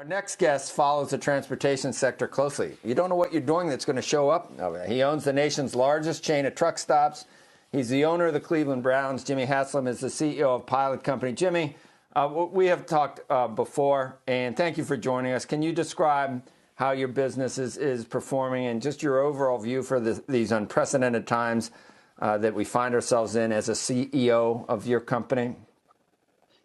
Our next guest follows the transportation sector closely. You don't know what you're doing that's going to show up. He owns the nation's largest chain of truck stops. He's the owner of the Cleveland Browns. Jimmy Haslam is the CEO of Pilot Company. Jimmy, we have talked before, and thank you for joining us. Can you describe how your business is performing and just your overall view for these unprecedented times that we find ourselves in as a CEO of your company?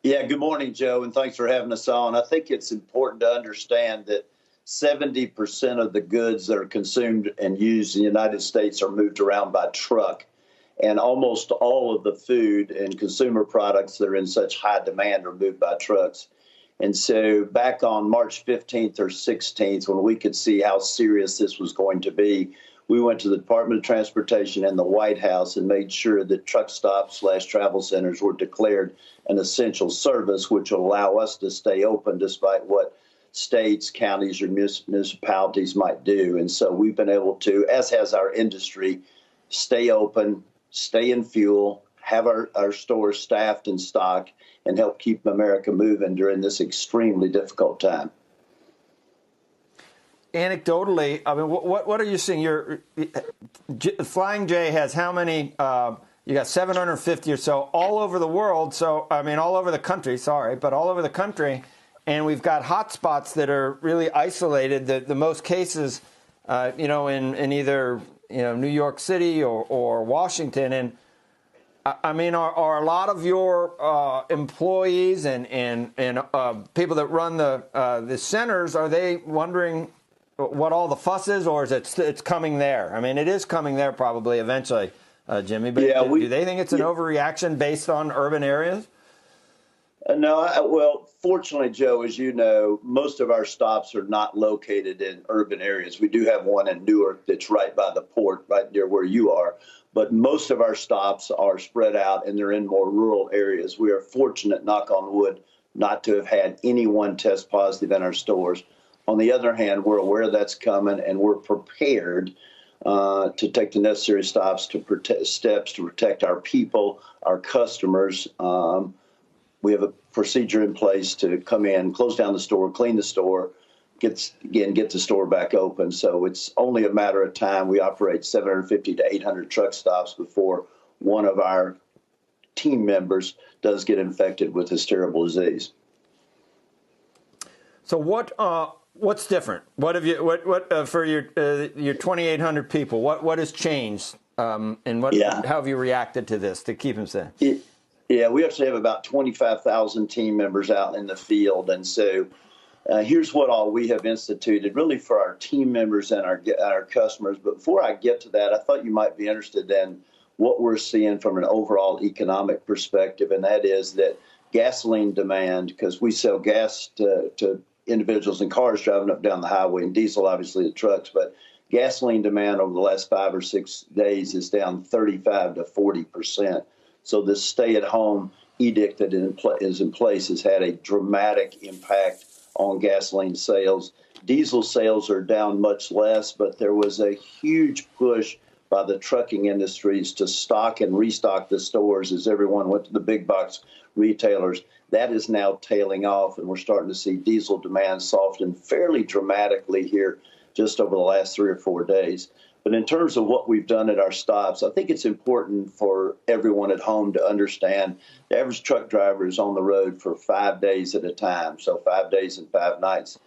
Yeah, good morning, Joe, and thanks for having us on. I think it's important to understand that 70% of the goods that are consumed and used in the United States are moved around by truck. And almost all of the food and consumer products that are in such high demand are moved by trucks. And so back on March 15th or 16th, when we could see how serious this was going to be, we went to the Department of Transportation and the White House and made sure that truck stops / travel centers were declared an essential service, which will allow us to stay open despite what states, counties, or municipalities might do. And so we've been able to, as has our industry, stay open, stay in fuel, have our stores staffed and stocked, and help keep America moving during this extremely difficult time. Anecdotally, I mean, what are you seeing? Flying J has how many? You got 750 or so all over the world. So, I mean, all over the country, but all over the country. And we've got hotspots that are really isolated. The most cases, in either, New York City or Washington. And I mean, are a lot of your employees and people that run the centers, are they wondering what all the fuss is, or is it's coming there? I mean, it is coming there probably eventually, Jimmy. But yeah, do they think it's an overreaction based on urban areas? No, well, fortunately, Joe, as you know, most of our stops are not located in urban areas. We do have one in Newark that's right by the port, right near where you are. But most of our stops are spread out and they're in more rural areas. We are fortunate, knock on wood, not to have had anyone test positive in our stores. On the other hand, we're aware that's coming, and we're prepared to take the necessary steps to protect our people, our customers. We have a procedure in place to come in, close down the store, clean the store, get the store back open. So it's only a matter of time. We operate 750 to 800 truck stops before one of our team members does get infected with this terrible disease. So what's different? What have you? What for your 2,800 people? What has changed? And how have you reacted to this to keep them safe? Yeah, we actually have about 25,000 team members out in the field, and so here's what all we have instituted, really for our team members and our customers. But before I get to that, I thought you might be interested in what we're seeing from an overall economic perspective, and that is that gasoline demand, because we sell gas to individuals and cars driving up down the highway, and diesel, obviously, the trucks. But gasoline demand over the last 5 or 6 days is down 35 to 40%. So this stay-at-home edict that is in place has had a dramatic impact on gasoline sales. Diesel sales are down much less, but there was a huge push by the trucking industries to stock and restock the stores as everyone went to the big box retailers. That is now tailing off, and we're starting to see diesel demand soften fairly dramatically here just over the last 3 or 4 days. But in terms of what we've done at our stops, I think it's important for everyone at home to understand the average truck driver is on the road for 5 days at a time, so 5 days and 5 nights.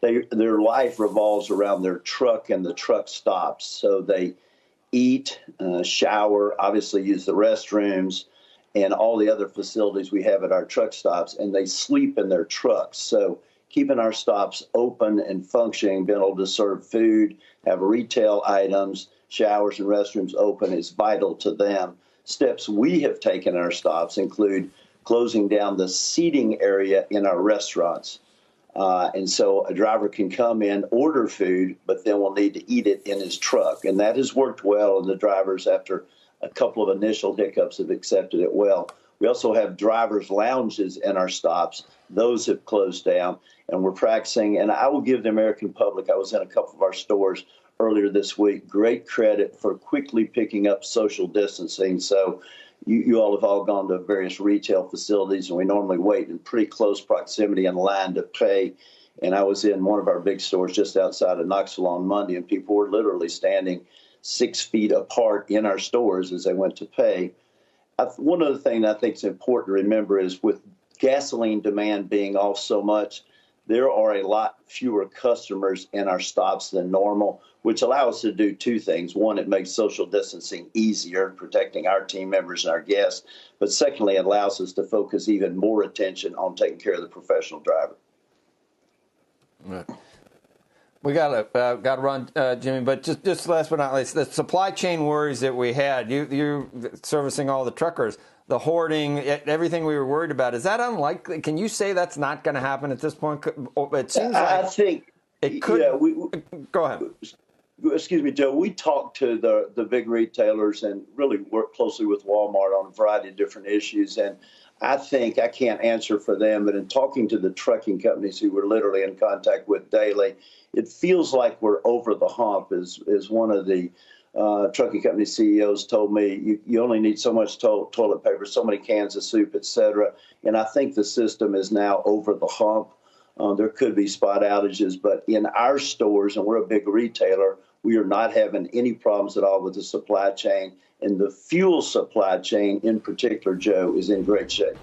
Their life revolves around their truck and the truck stops. So they eat, shower, obviously use the restrooms, and all the other facilities we have at our truck stops, and they sleep in their trucks. So keeping our stops open and functioning, being able to serve food, have retail items, showers and restrooms open is vital to them. Steps we have taken in our stops include closing down the seating area in our restaurants. And so a driver can come in, order food, but then will need to eat it in his truck. And that has worked well, and the drivers, after a couple of initial hiccups, have accepted it well. We also have drivers' lounges in our stops. Those have closed down, and we're practicing. And I will give the American public, I was in a couple of our stores earlier this week, great credit for quickly picking up social distancing. So you all have all gone to various retail facilities, and we normally wait in pretty close proximity in line to pay. And I was in one of our big stores just outside of Knoxville on Monday, and people were literally standing 6 feet apart in our stores as they went to pay. One other thing I think is important to remember is with gasoline demand being off so much, there are a lot fewer customers in our stops than normal, which allows us to do two things. One, it makes social distancing easier, protecting our team members and our guests. But secondly, it allows us to focus even more attention on taking care of the professional driver. We got to run, Jimmy. But just last but not least, the supply chain worries that we had. You servicing all the truckers, the hoarding, everything we were worried about. Is that unlikely? Can you say that's not going to happen at this point? It seems like I think it could. Yeah, go ahead. Excuse me, Joe. We talked to the big retailers and really worked closely with Walmart on a variety of different issues. And I think I can't answer for them, but in talking to the trucking companies who we're literally in contact with daily, it feels like we're over the hump. As one of the trucking company CEOs told me, you only need so much toilet paper, so many cans of soup, et cetera. And I think the system is now over the hump. There could be spot outages, but in our stores, and we're a big retailer, we are not having any problems at all with the supply chain. And the fuel supply chain in particular, Joe, is in great shape.